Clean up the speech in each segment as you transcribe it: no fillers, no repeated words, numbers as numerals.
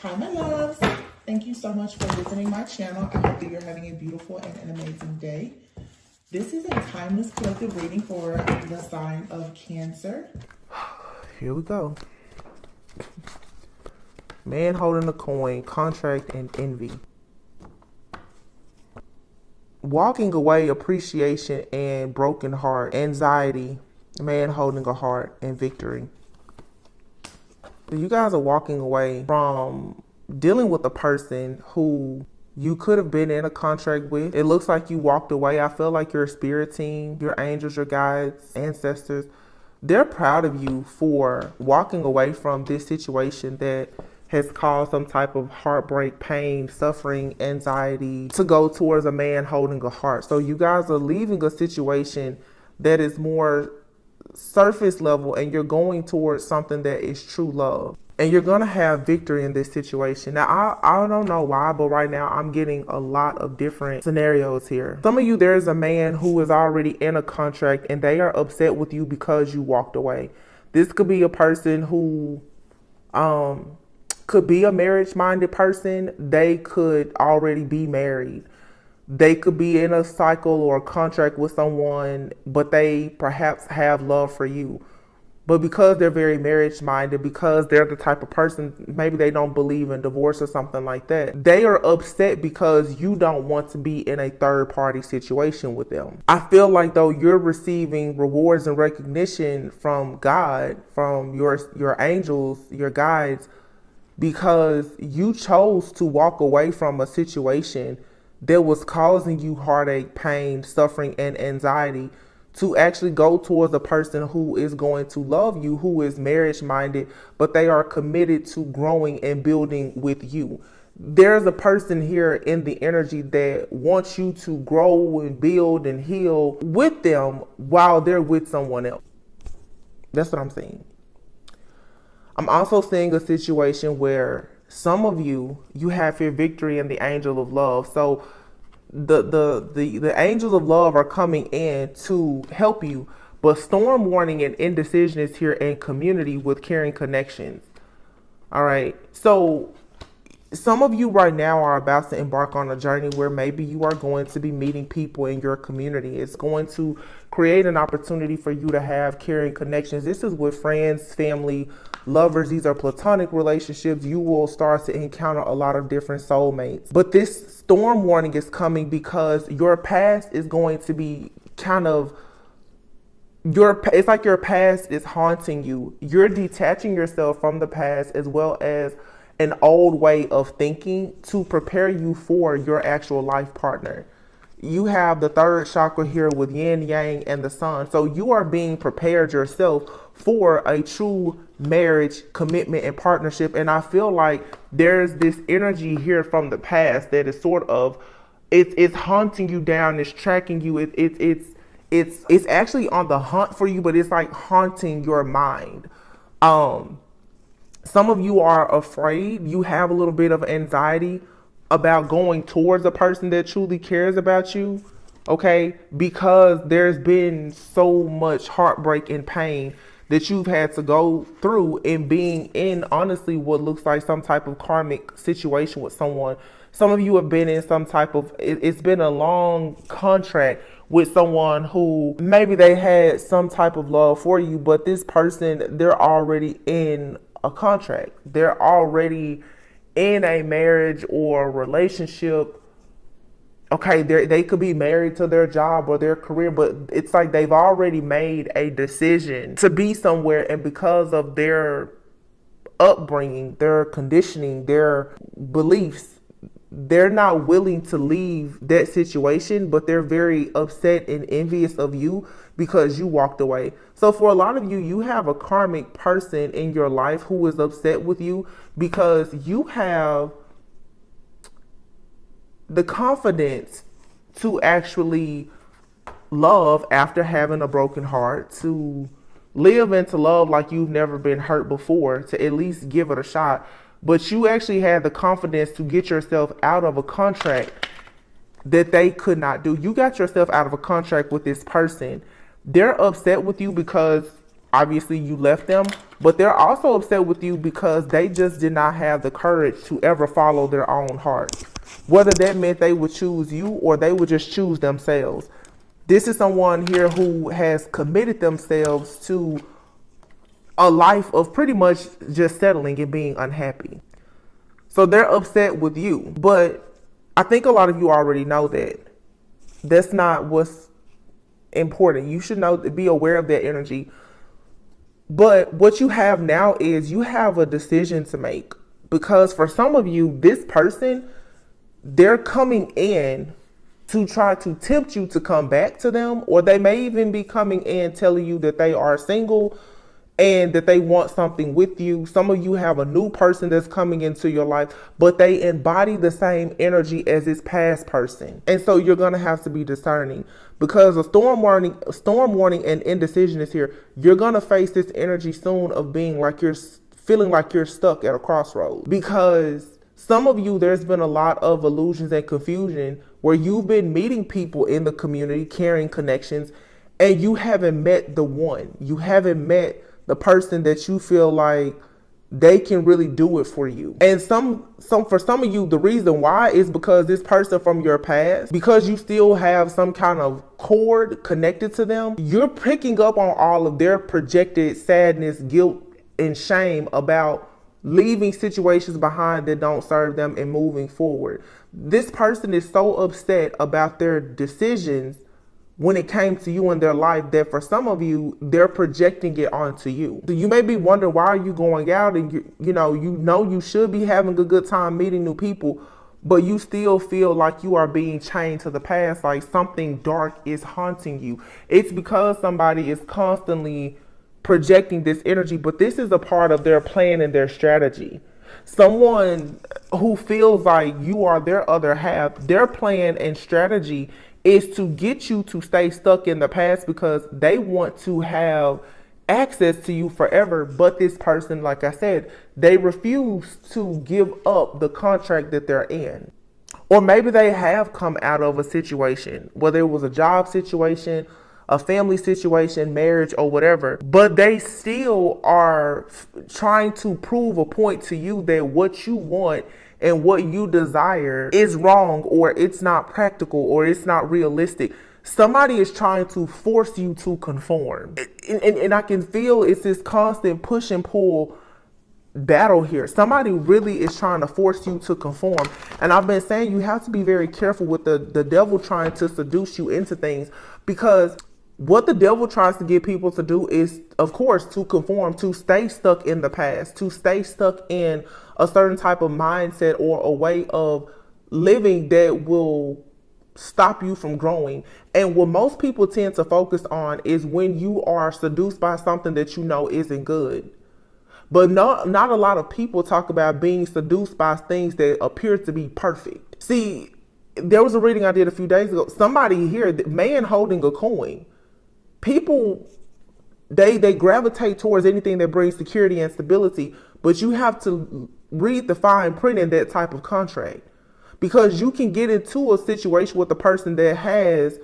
Hi, my loves. Thank you so much for visiting my channel. I hope that you're having a beautiful and an amazing day. This is a timeless collective reading for the sign of Cancer. Here we go. Man holding a coin, contract, and envy. Walking away, appreciation, and broken heart. Anxiety, man holding a heart, and victory. You guys are walking away from dealing with a person who you could have been in a contract with. It looks like you walked away. I feel like your spirit team, your angels, your guides, ancestors, they're proud of you for walking away from this situation that has caused some type of heartbreak, pain, suffering, anxiety to go towards a man holding a heart. So you guys are leaving a situation that is more surface level and you're going towards something that is true love. And you're going to have victory in this situation. Now, I don't know why, but right now I'm getting a lot of different scenarios here. Some of you, there's a man who is already in a contract and they are upset with you because you walked away. This could be a person who could be a marriage-minded person. They could already be married. They could be in a cycle or a contract with someone, but they perhaps have love for you. But because they're very marriage-minded, because they're the type of person, maybe they don't believe in divorce or something like that, they are upset because you don't want to be in a third-party situation with them. I feel like, though, you're receiving rewards and recognition from God, from your angels, your guides, because you chose to walk away from a situation that was causing you heartache, pain, suffering, and anxiety to actually go towards a person who is going to love you, who is marriage-minded, but they are committed to growing and building with you. There's a person here in the energy that wants you to grow and build and heal with them while they're with someone else. That's what I'm saying. I'm also seeing a situation where some of you have your victory in the angel of love. So the angels of love are coming in to help you, but storm warning and indecision is here in community with caring connections. All right. So some of you right now are about to embark on a journey where maybe you are going to be meeting people in your community. It's going to create an opportunity for you to have caring connections. This is with friends, family, lovers. These are platonic relationships. You will start to encounter a lot of different soulmates. But this storm warning is coming because your past is going to be it's like your past is haunting you. You're detaching yourself from the past as well as an old way of thinking to prepare you for your actual life partner. You have the third chakra here with yin, yang, and the sun. So you are being prepared yourself for a true marriage, commitment, and partnership. And I feel like there's this energy here from the past that is sort of, it's hunting you down, it's tracking you, it's actually on the hunt for you, but it's like haunting your mind. Some of you are afraid. You have a little bit of anxiety about going towards a person that truly cares about you, okay? Because there's been so much heartbreak and pain that you've had to go through in being in, honestly, what looks like some type of karmic situation with someone. Some of you have been in some type of, it's been a long contract with someone who maybe they had some type of love for you, but this person, they're already in a contract. They're already in a marriage or relationship. Okay, they could be married to their job or their career, but it's like they've already made a decision to be somewhere, and because of their upbringing, their conditioning, their beliefs, they're not willing to leave that situation, but they're very upset and envious of you because you walked away. So for a lot of you, you have a karmic person in your life who is upset with you because you have the confidence to actually love after having a broken heart, to live into love like you've never been hurt before, to at least give it a shot. But you actually had the confidence to get yourself out of a contract that they could not do. You got yourself out of a contract with this person. They're upset with you because obviously you left them, but they're also upset with you because they just did not have the courage to ever follow their own heart. Whether that meant they would choose you or they would just choose themselves. This is someone here who has committed themselves to a life of pretty much just settling and being unhappy. So they're upset with you. But I think a lot of you already know that. That's not what's important. You should know, be aware of that energy. But what you have now is you have a decision to make. Because for some of you, this person, they're coming in to try to tempt you to come back to them, or they may even be coming in telling you that they are single and that they want something with you. Some of you have a new person that's coming into your life, but they embody the same energy as this past person. And so you're going to have to be discerning, because a storm warning and indecision is here. You're going to face this energy soon of being like you're feeling like you're stuck at a crossroads, because some of you, there's been a lot of illusions and confusion where you've been meeting people in the community, carrying connections, and you haven't met the one. You haven't met the person that you feel like they can really do it for you. And for some of you, the reason why is because this person from your past, because you still have some kind of cord connected to them, you're picking up on all of their projected sadness, guilt, and shame about leaving situations behind that don't serve them and moving forward. This person is so upset about their decisions when it came to you in their life that for some of you, they're projecting it onto you. So you may be wondering, why are you going out and you know you should be having a good time meeting new people, but you still feel like you are being chained to the past, like something dark is haunting you. It's because somebody is constantly projecting this energy, but this is a part of their plan and their strategy. Someone who feels like you are their other half, their plan and strategy is to get you to stay stuck in the past because they want to have access to you forever. But this person, like I said, they refuse to give up the contract that they're in. Or maybe they have come out of a situation, whether it was a job situation, a family situation, marriage, or whatever, but they still are trying to prove a point to you that what you want and what you desire is wrong, or it's not practical, or it's not realistic. Somebody is trying to force you to conform. And I can feel it's this constant push and pull battle here. Somebody really is trying to force you to conform. And I've been saying you have to be very careful with the devil trying to seduce you into things, because what the devil tries to get people to do is, of course, to conform, to stay stuck in the past, to stay stuck in a certain type of mindset or a way of living that will stop you from growing. And what most people tend to focus on is when you are seduced by something that you know isn't good. But not a lot of people talk about being seduced by things that appear to be perfect. See, there was a reading I did a few days ago. Somebody here, man holding a coin. People, they gravitate towards anything that brings security and stability, but you have to read the fine print in that type of contract, because you can get into a situation with a person that has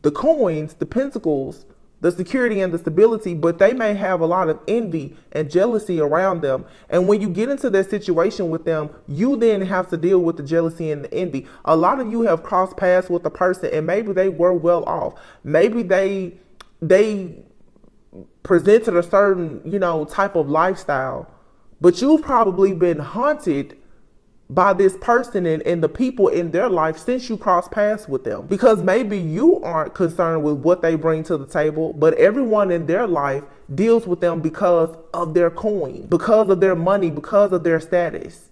the coins, the pentacles, the security and the stability, but they may have a lot of envy and jealousy around them. And when you get into that situation with them, you then have to deal with the jealousy and the envy. A lot of you have crossed paths with a person and maybe they were well off. Maybe they presented a certain, type of lifestyle, but you've probably been haunted by this person and the people in their life since you crossed paths with them, because maybe you aren't concerned with what they bring to the table, but everyone in their life deals with them because of their coin, because of their money, because of their status.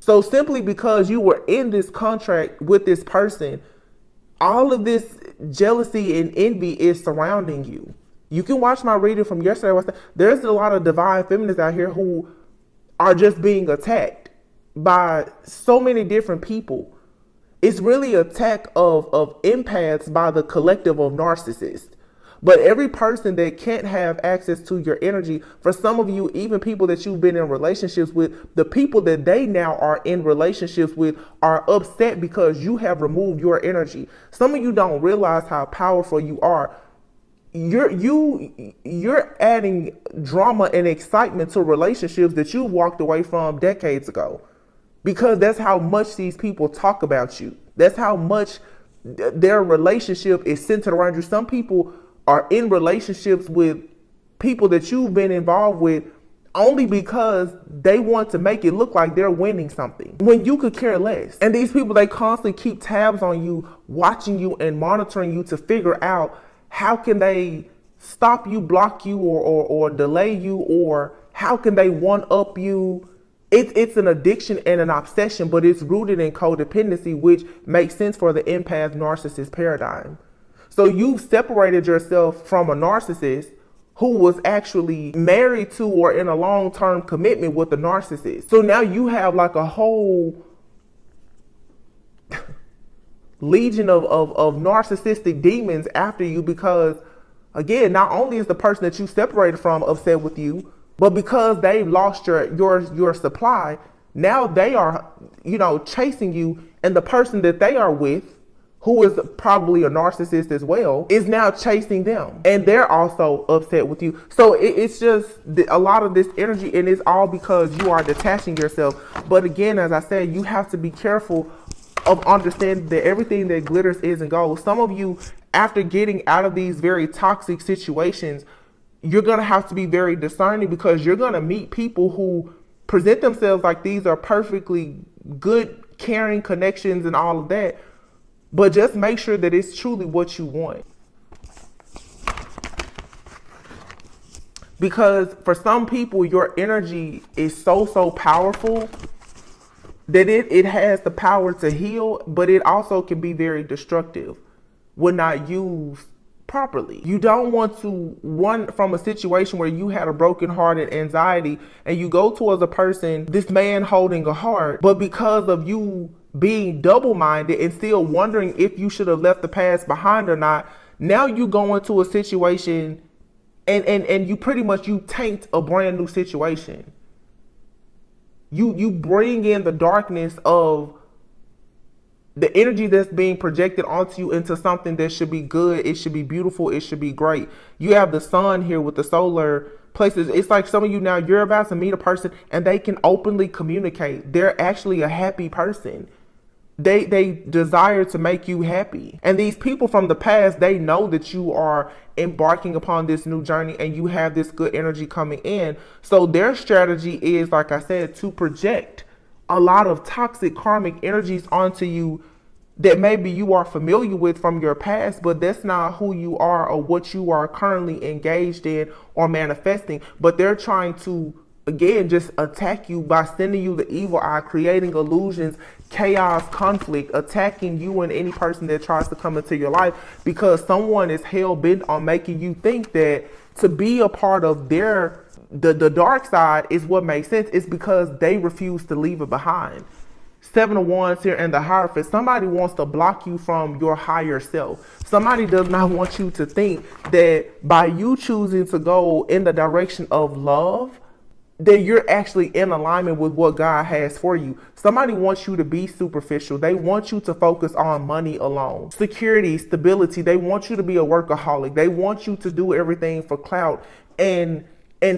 So simply because you were in this contract with this person, all of this jealousy and envy is surrounding you. You can watch my reading from yesterday. There's a lot of divine feminists out here who are just being attacked by so many different people. It's really an attack of empaths by the collective of narcissists. But every person that can't have access to your energy, for some of you, even people that you've been in relationships with, the people that they now are in relationships with are upset because you have removed your energy. Some of you don't realize how powerful you are. you're adding drama and excitement to relationships that you walked away from decades ago, because that's how much these people talk about you. That's how much their relationship is centered around you. Some people are in relationships with people that you've been involved with only because they want to make it look like they're winning something when you could care less. And these people, they constantly keep tabs on you, watching you and monitoring you to figure out how can they stop you, block you, or delay you, or how can they one up you. It's an addiction and an obsession, but it's rooted in codependency, which makes sense for the empath narcissist paradigm. So you've separated yourself from a narcissist who was actually married to or in a long-term commitment with the narcissist. So now you have like a whole legion of narcissistic demons after you, because again, not only is the person that you separated from upset with you, but because they've lost your supply, now they are, chasing you, and the person that they are with, who is probably a narcissist as well, is now chasing them, and they're also upset with you. So it's just a lot of this energy, and it's all because you are detaching yourself. But again, as I said, you have to be careful of understanding that everything that glitters isn't gold. Some of you, after getting out of these very toxic situations, you're going to have to be very discerning, because you're going to meet people who present themselves like these are perfectly good, caring connections and all of that. But just make sure that it's truly what you want. Because for some people, your energy is so powerful that it has the power to heal, but it also can be very destructive when not used properly. You don't want to run from a situation where you had a broken heart and anxiety, and you go towards a person, this man holding a heart, but because of you being double-minded and still wondering if you should have left the past behind or not, now you go into a situation and you pretty much, you taint a brand new situation. You bring in the darkness of the energy that's being projected onto you into something that should be good. It should be beautiful. It should be great. You have the sun here with the solar places. It's like some of you now, you're about to meet a person and they can openly communicate. They're actually a happy person. They desire to make you happy. And these people from the past, they know that you are embarking upon this new journey and you have this good energy coming in. So their strategy is, like I said, to project a lot of toxic karmic energies onto you that maybe you are familiar with from your past, but that's not who you are or what you are currently engaged in or manifesting. But they're trying to, again, just attack you by sending you the evil eye, creating illusions, chaos, conflict, attacking you and any person that tries to come into your life, because someone is hell-bent on making you think that to be a part of their the dark side is what makes sense. It's because they refuse to leave it behind. 7 of Wands here and the Hierophant. Somebody wants to block you from your higher self. Somebody does not want you to think that by you choosing to go in the direction of love, that you're actually in alignment with what God has for you. Somebody wants you to be superficial. They want you to focus on money alone. Security, stability. They want you to be a workaholic. They want you to do everything for clout and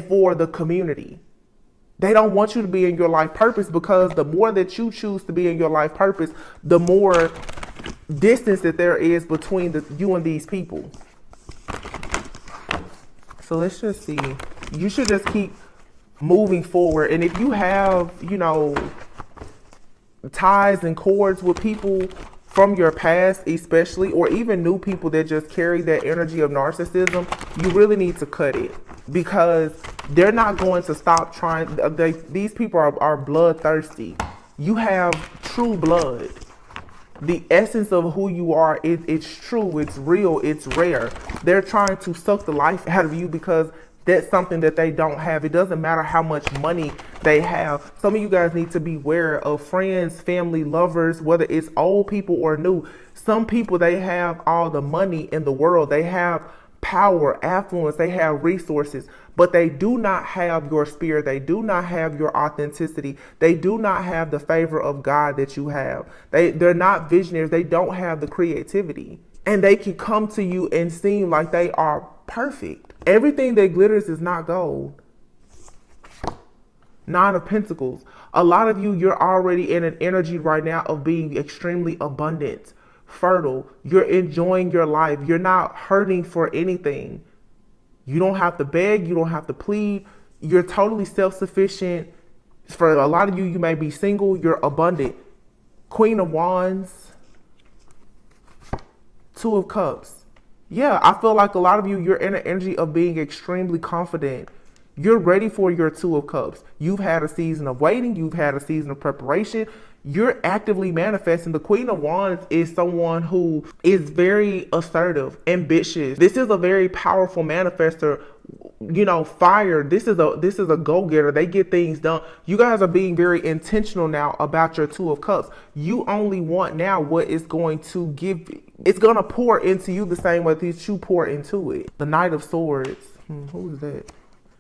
for the community. They don't want you to be in your life purpose, because the more that you choose to be in your life purpose, the more distance that there is between you and these people. So let's just see. You should just keep moving forward. And if you have, ties and cords with people from your past, especially, or even new people that just carry that energy of narcissism, you really need to cut it, because they're not going to stop trying. These people are bloodthirsty. You have true blood. The essence of who you are, it's true, it's real, it's rare. They're trying to suck the life out of you because that's something that they don't have. It doesn't matter how much money they have. Some of you guys need to be aware of friends, family, lovers, whether it's old people or new. Some people, they have all the money in the world. They have power, affluence, they have resources, but they do not have your spirit. They do not have your authenticity. They do not have the favor of God that you have. They're not visionaries. They don't have the creativity. And they can come to you and seem like they are perfect. Everything that glitters is not gold. Nine of Pentacles. A lot of you, you're already in an energy right now of being extremely abundant, fertile. You're enjoying your life. You're not hurting for anything. You don't have to beg. You don't have to plead. You're totally self-sufficient. For a lot of you, you may be single. You're abundant. Queen of Wands. Two of Cups. Yeah, I feel like a lot of you, you're in an energy of being extremely confident. You're ready for your Two of Cups. You've had a season of waiting. You've had a season of preparation. You're actively manifesting. The Queen of Wands is someone who is very assertive, ambitious. This is a very powerful manifester. You know, fire. This is a go-getter. They get things done. You guys are being very intentional now about your Two of Cups. You only want now what is going to give. It's going to pour into you the same way that you pour into it. The Knight of Swords. Who is that?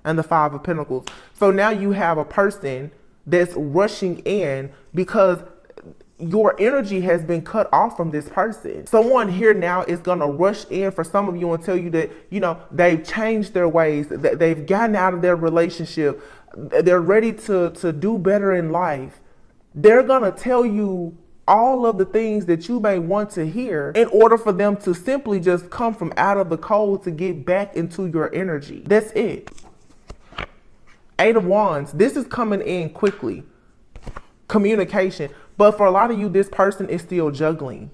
And the Five of Pentacles. So now you have a person that's rushing in because your energy has been cut off from this person. Someone here now is going to rush in for some of you and tell you that, you know, they've changed their ways, that they've gotten out of their relationship. They're ready to do better in life. They're going to tell you all of the things that you may want to hear in order for them to simply just come from out of the cold to get back into your energy. That's it. Eight of Wands. This is coming in quickly. Communication. But for a lot of you, this person is still juggling.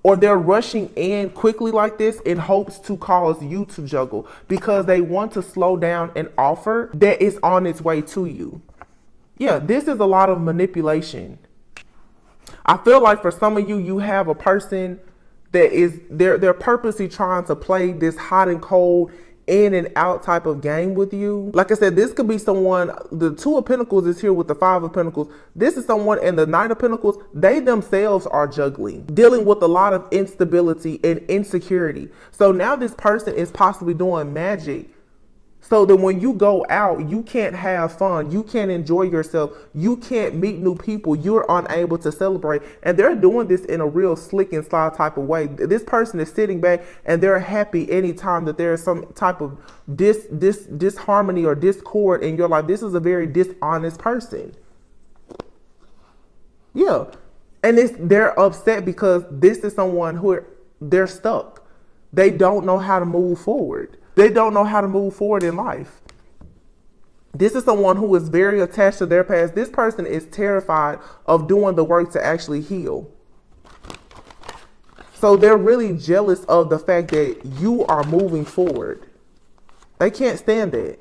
Or they're rushing in quickly like this in hopes to cause you to juggle because they want to slow down an offer that is on its way to you. Yeah, this is a lot of manipulation. I feel like for some of you, you have a person that is, they're purposely trying to play this hot and cold, in and out type of game with you. Like I said, this could be someone, the Two of Pentacles is here with the Five of Pentacles. This is someone, and the Nine of Pentacles, they themselves are juggling, dealing with a lot of instability and insecurity. So now this person is possibly doing magic so that when you go out, you can't have fun. You can't enjoy yourself. You can't meet new people. You're unable to celebrate. And they're doing this in a real slick and sly type of way. This person is sitting back and they're happy anytime that there is some type of disharmony or discord in your life. This is a very dishonest person. Yeah. And they're upset because this is someone who they're stuck. They don't know how to move forward. They don't know how to move forward in life. This is someone who is very attached to their past. This person is terrified of doing the work to actually heal. So they're really jealous of the fact that you are moving forward. They can't stand that.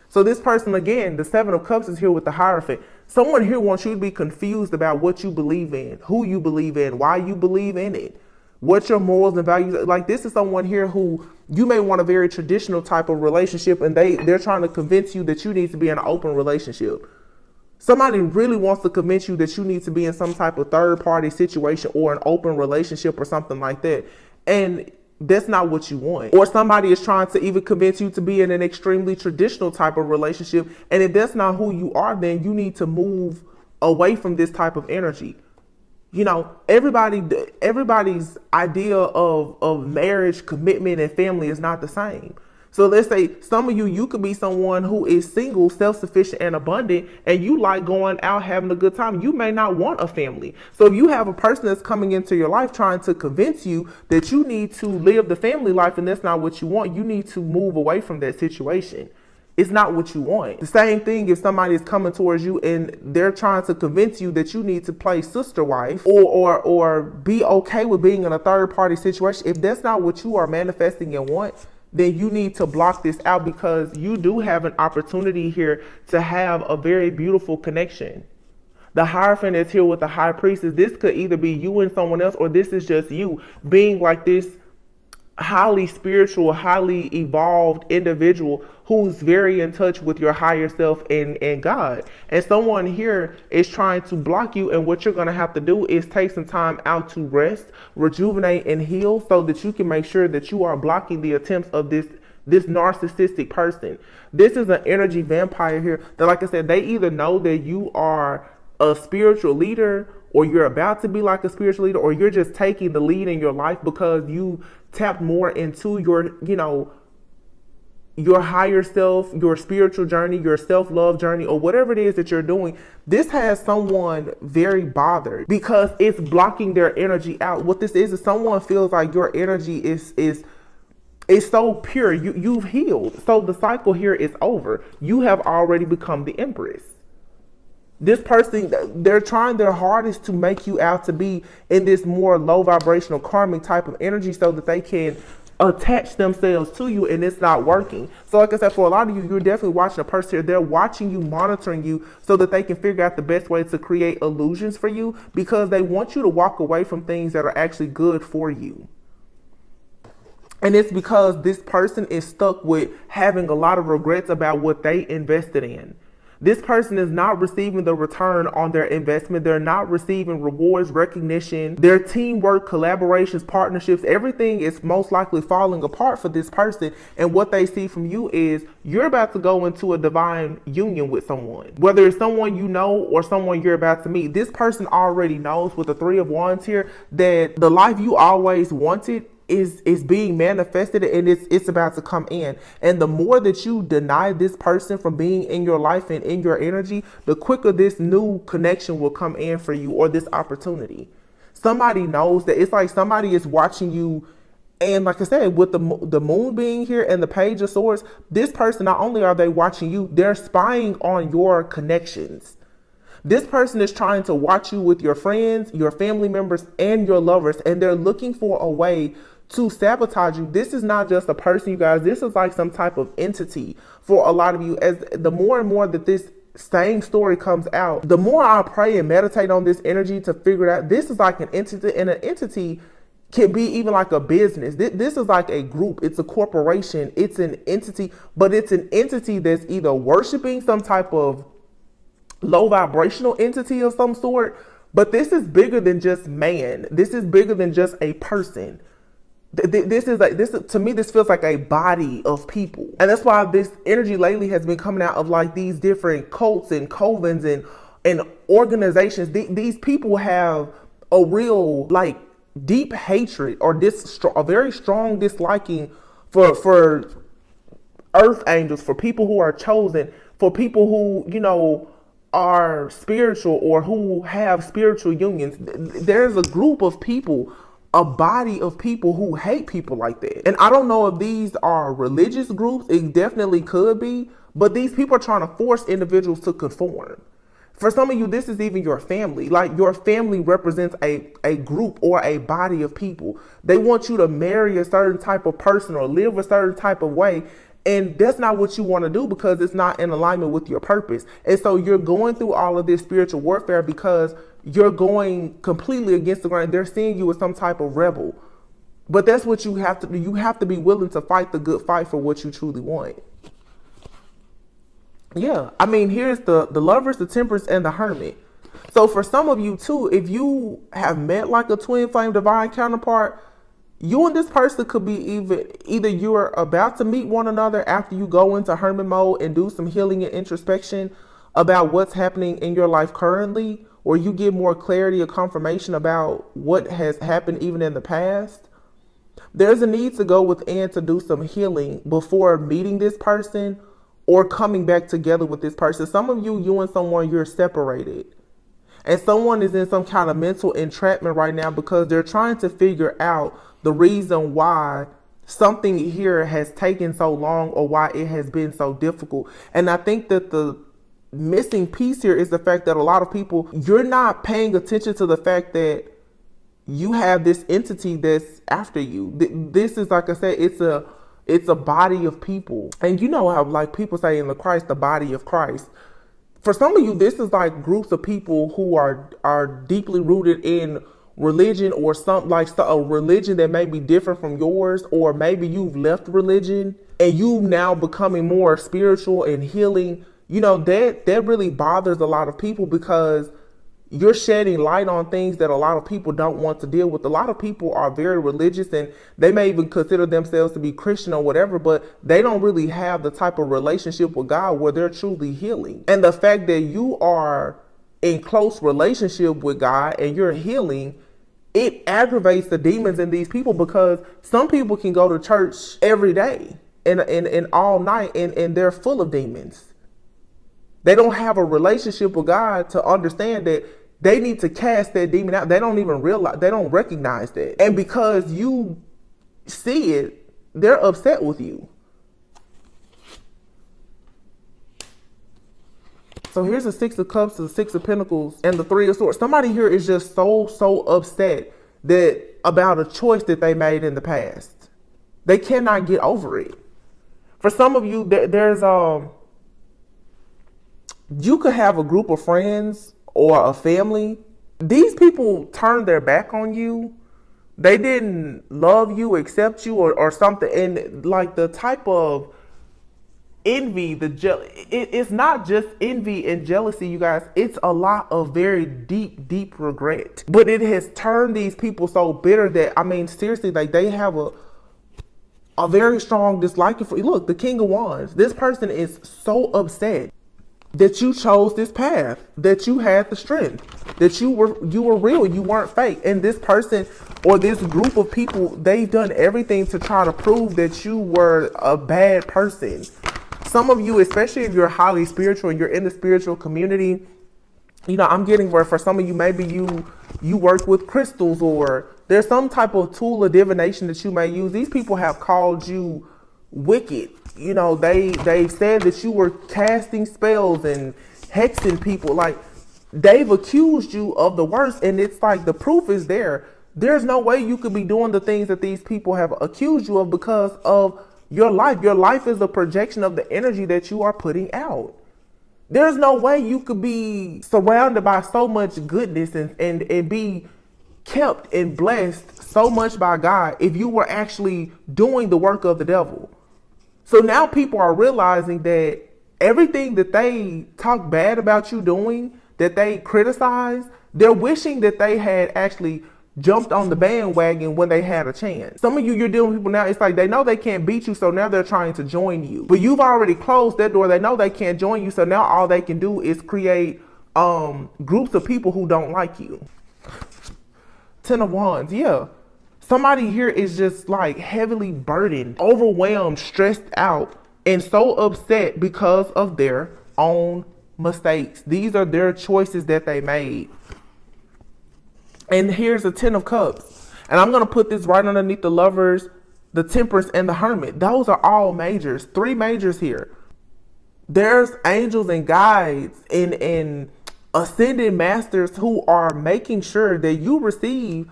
So this person, again, the Seven of Cups is here with the Hierophant. Someone here wants you to be confused about what you believe in, who you believe in, why you believe in it, what your morals and values are. Like, this is someone here who you may want a very traditional type of relationship, and they're trying to convince you that you need to be in an open relationship. Somebody really wants to convince you that you need to be in some type of third party situation or an open relationship or something like that. And that's not what you want. Or somebody is trying to even convince you to be in an extremely traditional type of relationship. And if that's not who you are, then you need to move away from this type of energy. You know, everybody's idea of marriage, commitment, and family is not the same. So let's say some of you could be someone who is single, self-sufficient, and abundant, and you like going out having a good time. You may not want a family. So if you have a person that's coming into your life trying to convince you that you need to live the family life and that's not what you want, you need to move away from that situation. It's not what you want. The same thing if somebody is coming towards you and they're trying to convince you that you need to play sister wife or be okay with being in a third party situation. If that's not what you are manifesting and want, then you need to block this out, because you do have an opportunity here to have a very beautiful connection. The Hierophant is here with the High Priestess. This could either be you and someone else, or this is just you being like this highly spiritual, highly evolved individual who's very in touch with your higher self and God. And someone here is trying to block you, and what you're going to have to do is take some time out to rest, rejuvenate, and heal, so that you can make sure that you are blocking the attempts of this narcissistic person. This is an energy vampire here that, like I said, they either know that you are a spiritual leader, or you're about to be like a spiritual leader, or you're just taking the lead in your life because you tapped more into your, your higher self, your spiritual journey, your self-love journey, or whatever it is that you're doing, this has someone very bothered because it's blocking their energy out. What this is someone feels like your energy is so pure. You've healed. So the cycle here is over. You have already become the empress. This person, they're trying their hardest to make you out to be in this more low vibrational karmic type of energy so that they can attach themselves to you, and it's not working. So like I said, for a lot of you, you're definitely watching a person here. They're watching you, monitoring you so that they can figure out the best way to create illusions for you because they want you to walk away from things that are actually good for you. And it's because this person is stuck with having a lot of regrets about what they invested in. This person is not receiving the return on their investment. They're not receiving rewards, recognition, their teamwork, collaborations, partnerships. Everything is most likely falling apart for this person. And what they see from you is you're about to go into a divine union with someone. Whether it's someone you know or someone you're about to meet, this person already knows with the Three of Wands here that the life you always wanted is being manifested, and it's about to come in. And the more that you deny this person from being in your life and in your energy, the quicker this new connection will come in for you, or this opportunity. Somebody knows that. It's like somebody is watching you. And like I said, with the moon being here and the Page of Swords, this person, not only are they watching you, they're spying on your connections. This person is trying to watch you with your friends, your family members, and your lovers, and they're looking for a way to sabotage you. This is not just a person, you guys. This is like some type of entity for a lot of you. As the more and more that this same story comes out, the more I pray and meditate on this energy to figure it out. This is like an entity, and an entity can be even like a business. This is like a group. It's a corporation. It's an entity, but it's an entity that's either worshiping some type of low vibrational entity of some sort. But this is bigger than just man. This is bigger than just a person. This to me, this feels like a body of people. And that's why this energy lately has been coming out of like these different cults and covens and organizations. These people have a real like deep hatred or a very strong disliking for earth angels, for people who are chosen, for people who, you know, are spiritual or who have spiritual unions. There's a group of people, a body of people who hate people like that. And I don't know if these are religious groups. It definitely could be, but these people are trying to force individuals to conform. For some of you, this is even your family. Like your family represents a group or a body of people. They want you to marry a certain type of person or live a certain type of way. And that's not what you want to do because it's not in alignment with your purpose. And so you're going through all of this spiritual warfare because you're going completely against the grain. They're seeing you as some type of rebel. But that's what you have to do. You have to be willing to fight the good fight for what you truly want. Yeah, I mean, here's the Lovers, the Temperance, and the Hermit. So for some of you too, if you have met like a twin flame divine counterpart, you and this person could be either you're about to meet one another after you go into hermit mode and do some healing and introspection about what's happening in your life currently, or you get more clarity or confirmation about what has happened even in the past. There's a need to go within to do some healing before meeting this person or coming back together with this person. Some of you and someone, you're separated. And someone is in some kind of mental entrapment right now because they're trying to figure out the reason why something here has taken so long or why it has been so difficult. And I think that the missing piece here is the fact that a lot of people, you're not paying attention to the fact that you have this entity that's after you. This is, like I said, it's a body of people. And you know how like people say in the Christ, the body of Christ. For some of you, this is like groups of people who are deeply rooted in religion or something like a religion that may be different from yours, or maybe you've left religion and you now becoming more spiritual and healing. You know, that really bothers a lot of people because you're shedding light on things that a lot of people don't want to deal with. A lot of people are very religious and they may even consider themselves to be Christian or whatever, but they don't really have the type of relationship with God where they're truly healing. And the fact that you are in close relationship with God and you're healing, it aggravates the demons in these people because some people can go to church every day and all night, and they're full of demons. They don't have a relationship with God to understand that they need to cast that demon out. They don't even realize, they don't recognize that. And because you see it, they're upset with you. So here's the Six of Cups, the Six of Pentacles, and the Three of Swords. Somebody here is just so upset that about a choice that they made in the past. They cannot get over it. For some of you, there's you could have a group of friends or a family. These people turned their back on you. They didn't love you, accept you, or something. And like the type of envy, it's not just envy and jealousy, you guys. It's a lot of very deep regret. But it has turned these people so bitter that, I mean, seriously, like they have a very strong dislike for you. Look, the King of Wands. This person is so upset that you chose this path, that you had the strength, that you were real, you weren't fake. And this person or this group of people, they've done everything to try to prove that you were a bad person. Some of you, especially if you're highly spiritual and you're in the spiritual community, you know, I'm getting where for some of you, maybe you work with crystals, or there's some type of tool of divination that you may use. These people have called you wicked. You know, they said that you were casting spells and hexing people. Like, they've accused you of the worst, and it's like the proof is there. There's no way you could be doing the things that these people have accused you of because of your life. Your life is a projection of the energy that you are putting out. There's no way you could be surrounded by so much goodness and be kept and blessed so much by God if you were actually doing the work of the devil. So now people are realizing that everything that they talk bad about you doing, that they criticize, they're wishing that they had actually jumped on the bandwagon when they had a chance. Some of you, you're dealing with people now, it's like they know they can't beat you, so now they're trying to join you. But you've already closed that door. They know they can't join you, so now all they can do is create groups of people who don't like you. Ten of Wands, yeah. Somebody here is just like heavily burdened, overwhelmed, stressed out, and so upset because of their own mistakes. These are their choices that they made. And here's the Ten of Cups. And I'm going to put this right underneath the Lovers, the Temperance, and the Hermit. Those are all majors. 3 majors here. There's angels and guides and ascended masters who are making sure that you receive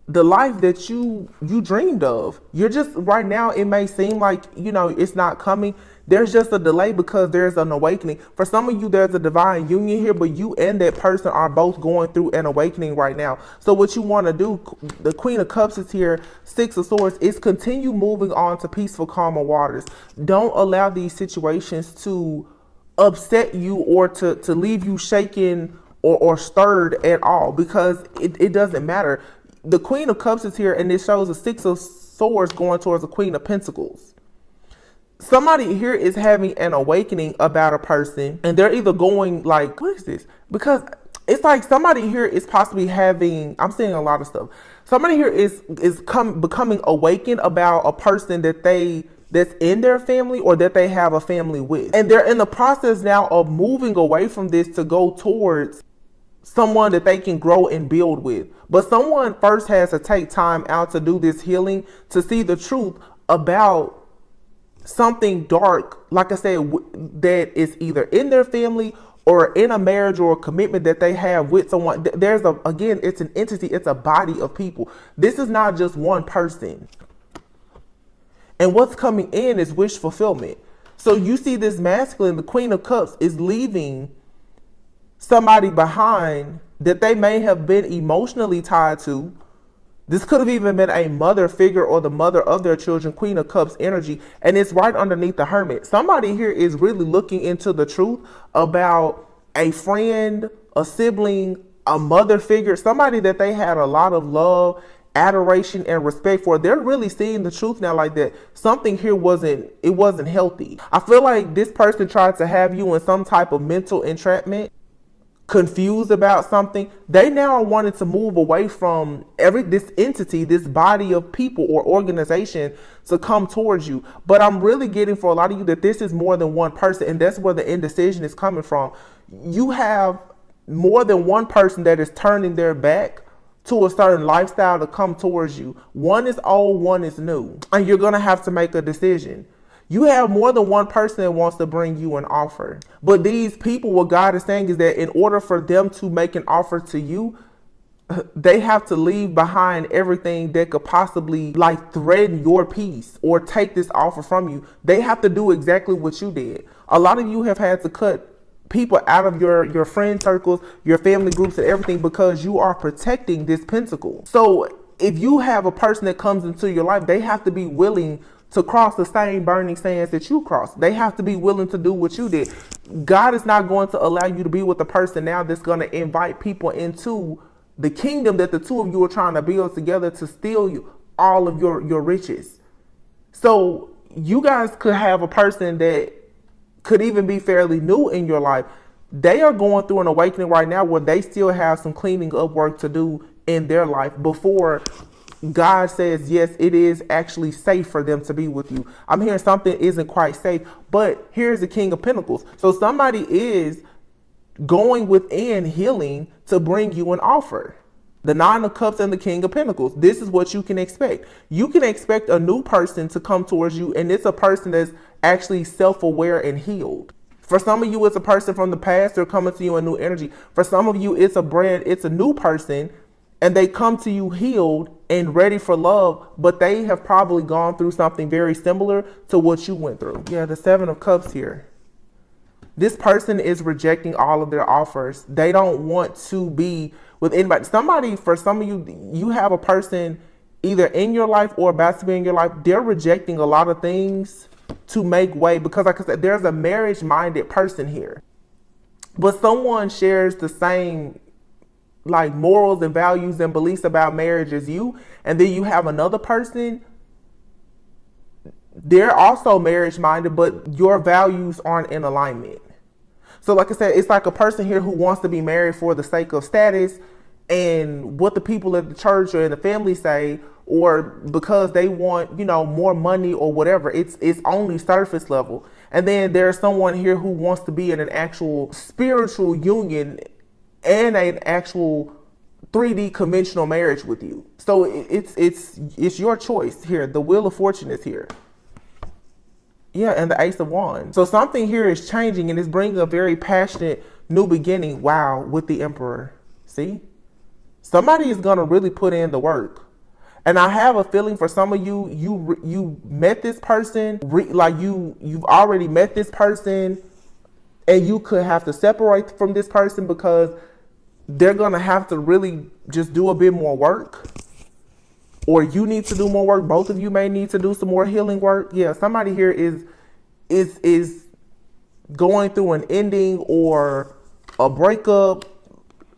the life that you dreamed of. You're just, right now, it may seem like, you know, it's not coming. There's just a delay because there's an awakening. For some of you, there's a divine union here, but you and that person are both going through an awakening right now. So what you want to do, the Queen of Cups is here, 6 of Swords, is continue moving on to peaceful, calmer waters. Don't allow these situations to upset you or to leave you shaken or stirred at all, because it doesn't matter. The Queen of Cups is here, and it shows the 6 of Swords going towards the Queen of Pentacles. Somebody here is having an awakening about a person, and they're either going like, what is this? Because it's like somebody here is possibly having, I'm seeing a lot of stuff. Somebody here is becoming awakened about a person that's in their family or that they have a family with. And they're in the process now of moving away from this to go towards someone that they can grow and build with. But someone first has to take time out to do this healing, to see the truth about something dark, like I said, that is either in their family or in a marriage or a commitment that they have with someone. There's again, it's an entity, it's a body of people. This is not just one person. And what's coming in is wish fulfillment. So you see this masculine, the Queen of Cups, is leaving somebody behind that they may have been emotionally tied to. This could have even been a mother figure or the mother of their children, Queen of Cups energy. And it's right underneath the Hermit. Somebody here is really looking into the truth about a friend, a sibling, a mother figure, somebody that they had a lot of love, adoration, and respect for. They're really seeing the truth now, like that something here wasn't healthy. I feel like this person tried to have you in some type of mental entrapment. confused about something, they now are wanting to move away from this entity, this body of people or organization to come towards you. But I'm really getting for a lot of you that this is more than one person, and that's where the indecision is coming from. You have more than one person that is turning their back to a certain lifestyle to come towards you. One is old, one is new, and you're gonna have to make a decision. You have more than one person that wants to bring you an offer. But these people, what God is saying is that in order for them to make an offer to you, they have to leave behind everything that could possibly like threaten your peace or take this offer from you. They have to do exactly what you did. A lot of you have had to cut people out of your friend circles, your family groups and everything because you are protecting this pentacle. So if you have a person that comes into your life, they have to be willing to cross the same burning sands that you crossed. They have to be willing to do what you did. God is not going to allow you to be with a person now that's going to invite people into the kingdom that the two of you are trying to build together to steal you all of your riches. So you guys could have a person that could even be fairly new in your life. They are going through an awakening right now where they still have some cleaning up work to do in their life before God says, yes, it is actually safe for them to be with you. I'm hearing something isn't quite safe, but here's the King of Pentacles. So somebody is going within healing to bring you an offer. The Nine of Cups and the King of Pentacles. This is what you can expect. You can expect a new person to come towards you, and it's a person that's actually self-aware and healed. For some of you, it's a person from the past. They're coming to you in new energy. For some of you, it's a new person, and they come to you healed and ready for love, but they have probably gone through something very similar to what you went through. Yeah, the Seven of Cups here. This person is rejecting all of their offers. They don't want to be with anybody. For some of you, you have a person either in your life or about to be in your life. They're rejecting a lot of things to make way because, like I said, there's a marriage-minded person here. But someone shares the same like morals and values and beliefs about marriage as you, and then you have another person, they're also marriage minded, but your values aren't in alignment. So like I said, it's like a person here who wants to be married for the sake of status and what the people at the church or in the family say, or because they want, more money or whatever. It's only surface level. And then there's someone here who wants to be in an actual spiritual union and an actual 3D conventional marriage with you. So it's your choice here. The Wheel of Fortune is here. Yeah, and the Ace of Wands. So something here is changing and it's bringing a very passionate new beginning. Wow, with the Emperor. See? Somebody is going to really put in the work. And I have a feeling for some of you, you met this person, you've already met this person, and you could have to separate from this person because they're going to have to really just do a bit more work, or you need to do more work. Both of you may need to do some more healing work. Yeah, somebody here is going through an ending or a breakup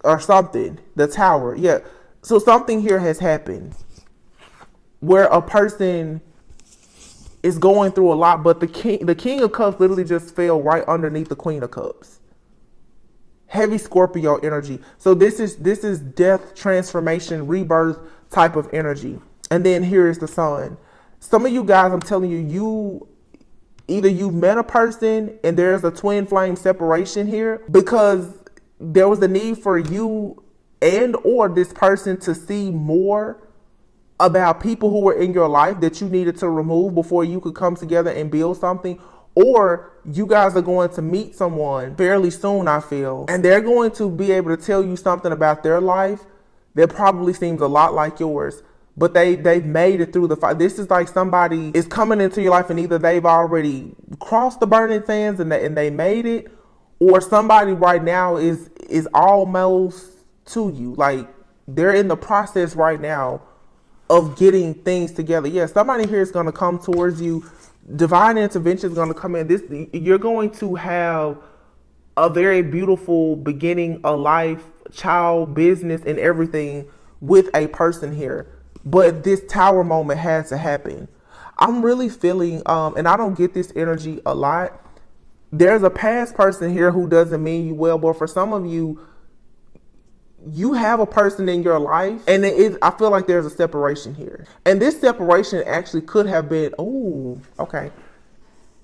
or something. The Tower. Yeah. So something here has happened where a person is going through a lot, but the King of Cups literally just fell right underneath the Queen of Cups. Heavy Scorpio energy. So this is death, transformation, rebirth type of energy. And then here is the Sun. Some of you guys, I'm telling you, either you've met a person and there's a twin flame separation here because there was a need for you and or this person to see more about people who were in your life that you needed to remove before you could come together and build something. Or you guys are going to meet someone fairly soon, I feel, and they're going to be able to tell you something about their life that probably seems a lot like yours, but they've made it through the fight. This is like somebody is coming into your life and either they've already crossed the burning sands and they made it, or somebody right now is almost to you. Like they're in the process right now of getting things together. Yeah, somebody here is going to come towards you. Divine intervention is going to come in. You're going to have a very beautiful beginning, a life, child, business, and everything with a person here. But this Tower moment has to happen. I'm really feeling, and I don't get this energy a lot. There's a past person here who doesn't mean you well, but for some of you, you have a person in your life, and I feel like there's a separation here. And this separation actually could have been, oh, okay.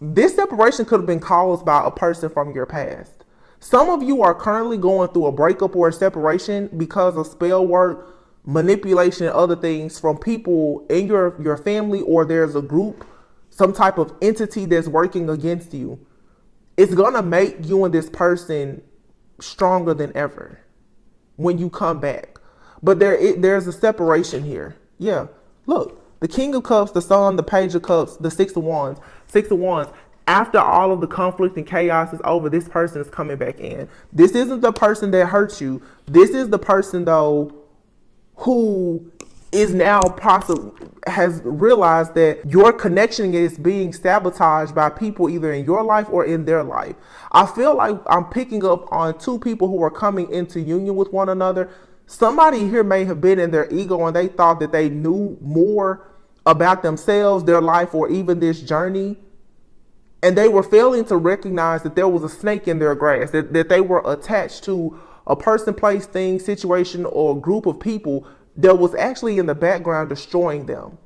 This separation could have been caused by a person from your past. Some of you are currently going through a breakup or a separation because of spell work, manipulation, and other things from people in your family, or there's a group, some type of entity that's working against you. It's going to make you and this person stronger than ever when you come back. But there's a separation here. Yeah. Look, the King of Cups, the Sun, the Page of Cups, the Six of Wands. Six of Wands. After all of the conflict and chaos is over, this person is coming back in. This isn't the person that hurt you. This is the person, though, who is now has realized that your connection is being sabotaged by people either in your life or in their life. I feel like I'm picking up on two people who are coming into union with one another. Somebody here may have been in their ego and they thought that they knew more about themselves, their life, or even this journey. And they were failing to recognize that there was a snake in their grass, that they were attached to a person, place, thing, situation, or group of people that was actually in the background destroying them.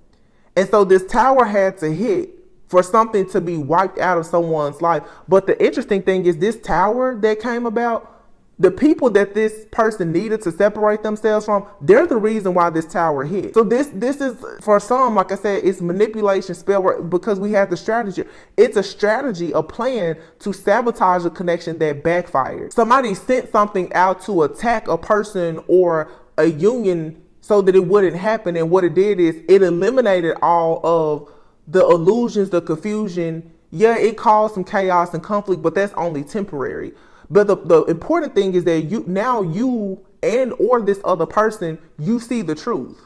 And so this tower had to hit for something to be wiped out of someone's life. But the interesting thing is this tower that came about, the people that this person needed to separate themselves from, they're the reason why this tower hit. So this is, for some, like I said, it's manipulation, spell work, because we have the strategy. It's a strategy, a plan to sabotage a connection that backfired. Somebody sent something out to attack a person or a union so that it wouldn't happen. And what it did is it eliminated all of the illusions, the confusion. Yeah, it caused some chaos and conflict, but that's only temporary. But the important thing is that you and or this other person, you see the truth.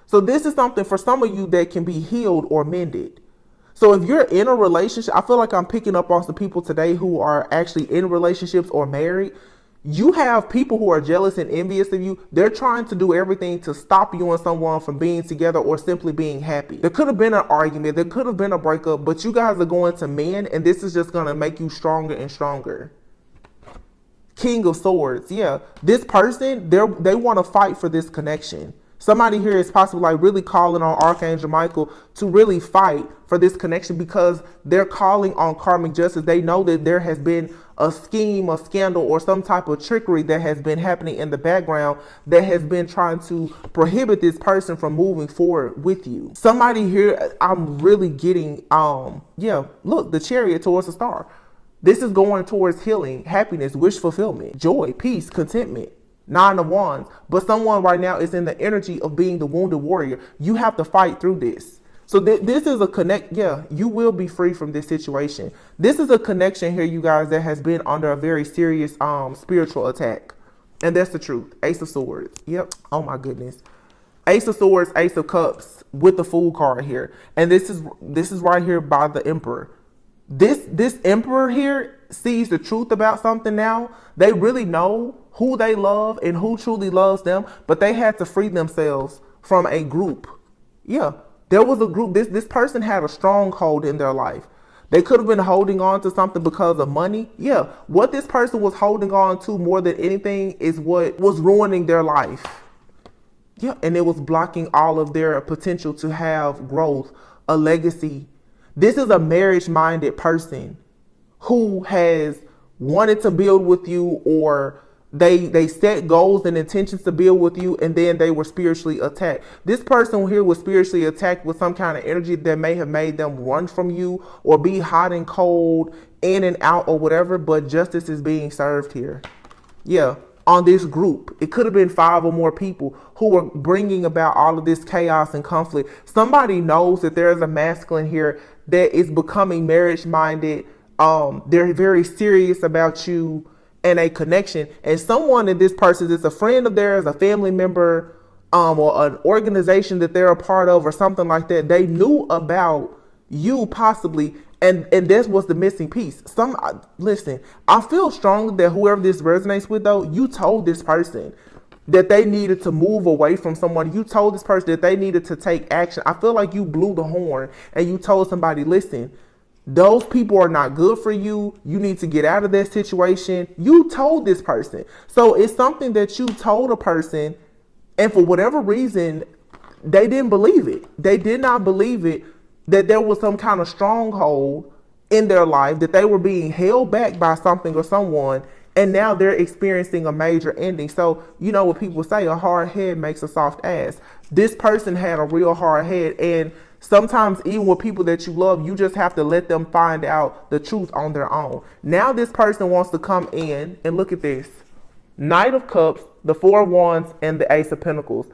So this is something for some of you that can be healed or mended. So if you're in a relationship, I feel like I'm picking up on some people today who are actually in relationships or married. You have people who are jealous and envious of you. They're trying to do everything to stop you and someone from being together or simply being happy. There could have been an argument. There could have been a breakup, but you guys are going to mend, and this is just going to make you stronger and stronger. King of Swords. Yeah, this person, they want to fight for this connection. Somebody here is possibly like really calling on Archangel Michael to really fight for this connection because they're calling on karmic justice. They know that there has been a scheme, a scandal, or some type of trickery that has been happening in the background that has been trying to prohibit this person from moving forward with you. Somebody here, I'm really getting, yeah, look, the Chariot towards the star. This is going towards healing, happiness, wish fulfillment, joy, peace, contentment. Nine of Wands. But someone right now is in the energy of being the wounded warrior. You have to fight through this. So this is a connect. Yeah, you will be free from this situation. This is a connection here, you guys, that has been under a very serious spiritual attack. And that's the truth. Ace of Swords. Yep. Oh my goodness. Ace of Swords, Ace of Cups with the Fool card here. And this is right here by the Emperor. This Emperor here sees the truth about something now. They really know who they love and who truly loves them, but they had to free themselves from a group. Yeah, there was a group. This person had a stronghold in their life. They could have been holding on to something because of money. Yeah, what this person was holding on to more than anything is what was ruining their life. Yeah, and it was blocking all of their potential to have growth, a legacy. This is a marriage-minded person who has wanted to build with you, or they set goals and intentions to build with you, and then they were spiritually attacked. This person here was spiritually attacked with some kind of energy that may have made them run from you or be hot and cold, in and out or whatever, but justice is being served here. Yeah, on this group. It could have been 5 or more people who were bringing about all of this chaos and conflict. Somebody knows that there is a masculine here that is becoming marriage-minded. They're very serious about you and a connection, and someone in this person is a friend of theirs, a family member, or an organization that they're a part of or something like that. They knew about you possibly, and that's what's the missing piece. Listen, I feel strongly that whoever this resonates with, though, you told this person that they needed to move away from someone. You told this person that they needed to take action. I feel like you blew the horn and you told somebody, listen, Those people are not good for you. You need to get out of that situation. You told this person. So it's something that you told a person, and for whatever reason, they didn't believe it. They did not believe it, that there was some kind of stronghold in their life, that they were being held back by something or someone, and now they're experiencing a major ending. So, you know what people say, a hard head makes a soft ass. This person had a real hard head, and sometimes even with people that you love, you just have to let them find out the truth on their own. Now this person wants to come in, and look at this. Knight of Cups, the Four of Wands, and the Ace of Pentacles.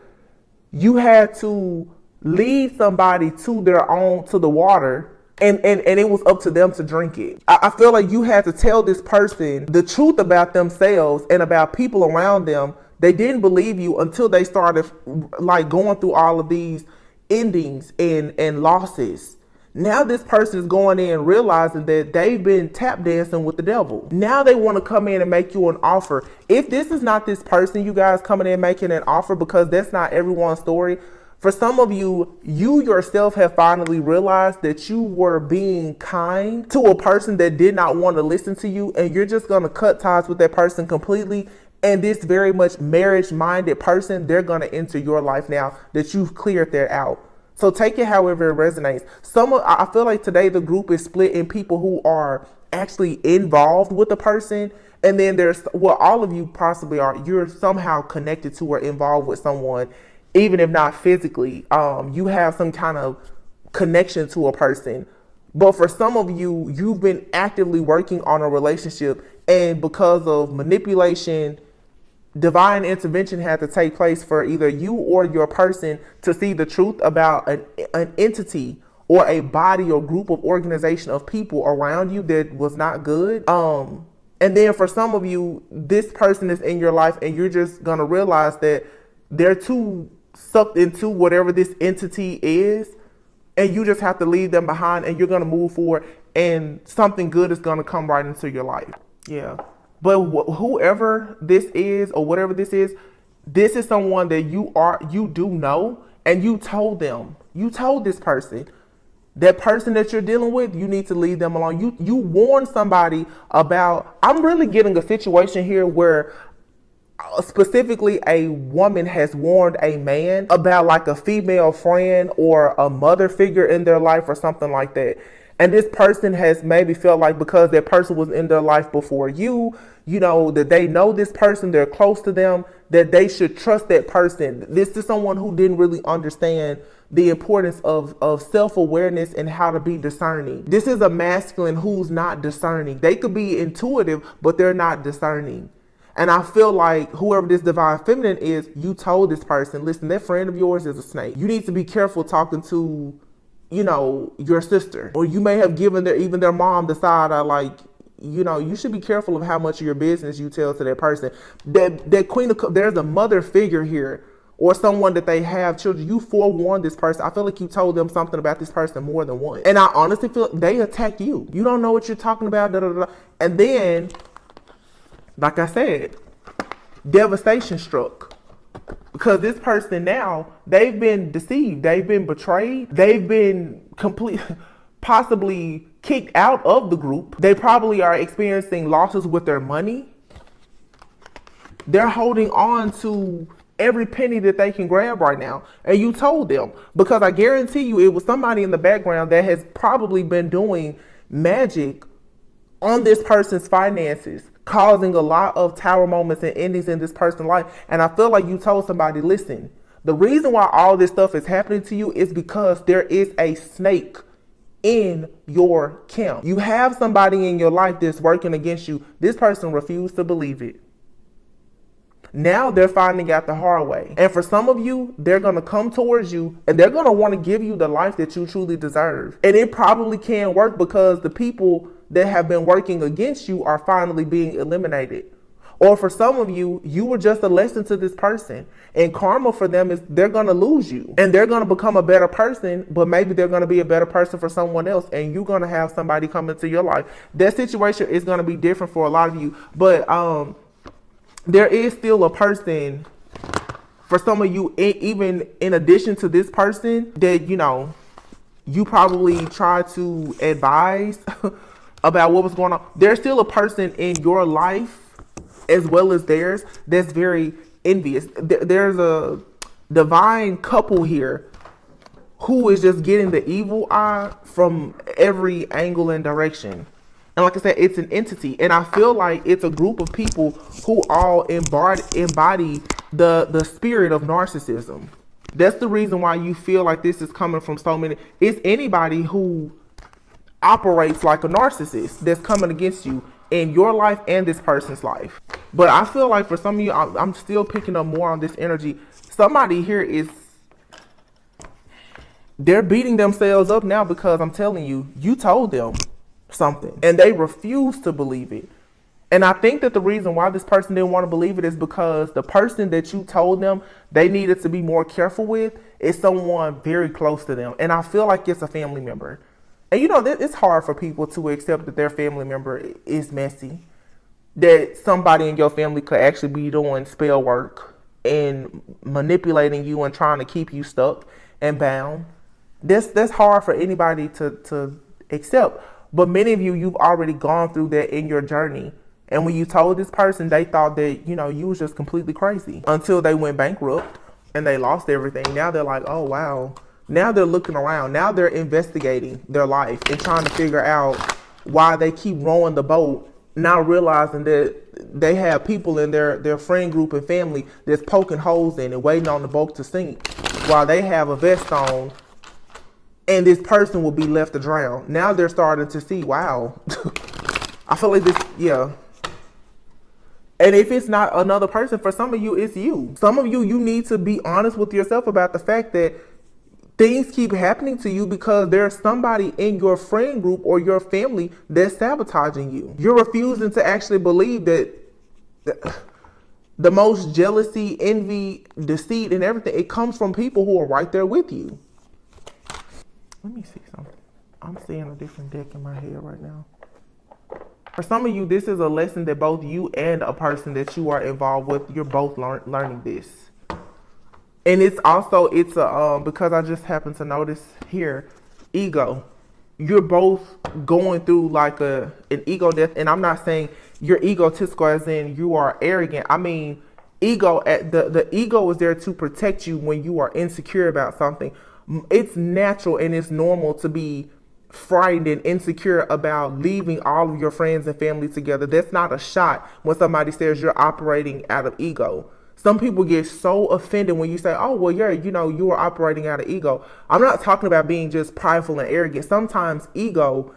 You had to lead somebody to their own, to the water, and it was up to them to drink it. I feel like you had to tell this person the truth about themselves and about people around them. They didn't believe you until they started like going through all of these endings and losses. Now this person is going in realizing that they've been tap dancing with the devil. Now they want to come in and make you an offer. If this is not this person, you guys coming in making an offer, because that's not everyone's story. For some of you, you yourself have finally realized that you were being kind to a person that did not want to listen to you, and you're just going to cut ties with that person completely. And this very much marriage-minded person, they're going to enter your life now that you've cleared that out. So take it however it resonates. I feel like today the group is split in people who are actually involved with the person, and then there's, well, all of you possibly are, you're somehow connected to or involved with someone, even if not physically. You have some kind of connection to a person. But for some of you, you've been actively working on a relationship, and because of manipulation, divine intervention had to take place for either you or your person to see the truth about an entity or a body or group of organization of people around you that was not good. And then for some of you, this person is in your life, and you're just gonna realize that they're too sucked into whatever this entity is, and you just have to leave them behind, and you're gonna move forward, and something good is gonna come right into your life. Yeah. But whoever this is or whatever this is someone that you do know, and you told them, you told this person, that person that you're dealing with, you need to leave them alone. You warn somebody about, I'm really getting a situation here where specifically a woman has warned a man about like a female friend or a mother figure in their life or something like that. And this person has maybe felt like because that person was in their life before you, you know, that they know this person, they're close to them, that they should trust that person. This is someone who didn't really understand the importance of self-awareness and how to be discerning. This is a masculine who's not discerning. They could be intuitive, but they're not discerning. And I feel like whoever this divine feminine is, you told this person, listen, that friend of yours is a snake. You need to be careful talking to, you know, your sister. Or you may have given even their mom the side eye, like, you know, you should be careful of how much of your business you tell to that person. That Queen of Cups, there's a mother figure here, or someone that they have children. You forewarned this person. I feel like you told them something about this person more than once. And I honestly feel they attacked you. You don't know what you're talking about. Da, da, da. And then, like I said, devastation struck. Because this person now, they've been deceived. They've been betrayed. They've been possibly kicked out of the group. They probably are experiencing losses with their money. They're holding on to every penny that they can grab right now. And you told them, because I guarantee you it was somebody in the background that has probably been doing magic on this person's finances, causing a lot of tower moments and endings in this person's life. And I feel like you told somebody, listen, the reason why all this stuff is happening to you is because there is a snake in your camp. You have somebody in your life that's working against you. This person refused to believe it. Now they're finding out the hard way. And for some of you, they're going to come towards you and they're going to want to give you the life that you truly deserve. And it probably can't work because the people that have been working against you are finally being eliminated. Or for some of you, you were just a lesson to this person. And karma for them is they're going to lose you. And they're going to become a better person, but maybe they're going to be a better person for someone else. And you're going to have somebody come into your life. That situation is going to be different for a lot of you. But there is still a person for some of you, even in addition to this person, that, you know, you probably try to advise about what was going on. There's still a person in your life as well as theirs that's very envious. There's a divine couple here who is just getting the evil eye from every angle and direction. And like I said, it's an entity. And I feel like it's a group of people who all embody the spirit of narcissism. That's the reason why you feel like this is coming from so many. It's anybody who operates like a narcissist that's coming against you in your life and this person's life. But I feel like for some of you, I'm still picking up more on this energy. Somebody here they're beating themselves up now because I'm telling you, you told them something and they refuse to believe it. And I think that the reason why this person didn't want to believe it is because the person that you told them they needed to be more careful with is someone very close to them. And I feel like it's a family member. And you know, it's hard for people to accept that their family member is messy. That somebody in your family could actually be doing spell work and manipulating you and trying to keep you stuck and bound. That's hard for anybody to accept. But many of you, you've already gone through that in your journey. And when you told this person, they thought that, you know, you was just completely crazy until they went bankrupt and they lost everything. Now they're like, oh, wow. Now they're looking around. Now they're investigating their life and trying to figure out why they keep rowing the boat, now realizing that they have people in their friend group and family that's poking holes in and waiting on the boat to sink while they have a vest on and this person will be left to drown. Now they're starting to see, wow. I feel like this, yeah. And if it's not another person, for some of you, it's you. Some of you, you need to be honest with yourself about the fact that things keep happening to you because there's somebody in your friend group or your family that's sabotaging you. You're refusing to actually believe that the most jealousy, envy, deceit, and everything, it comes from people who are right there with you. Let me see something. I'm seeing a different deck in my head right now. For some of you, this is a lesson that both you and a person that you are involved with, you're both learning this. And it's also, because I just happened to notice here, ego. You're both going through like an ego death. And I'm not saying you're egotistical as in you are arrogant. I mean, ego, the ego is there to protect you when you are insecure about something. It's natural and it's normal to be frightened and insecure about leaving all of your friends and family together. That's not a shot when somebody says you're operating out of ego. Some people get so offended when you say, oh, well, you are operating out of ego. I'm not talking about being just prideful and arrogant. Sometimes ego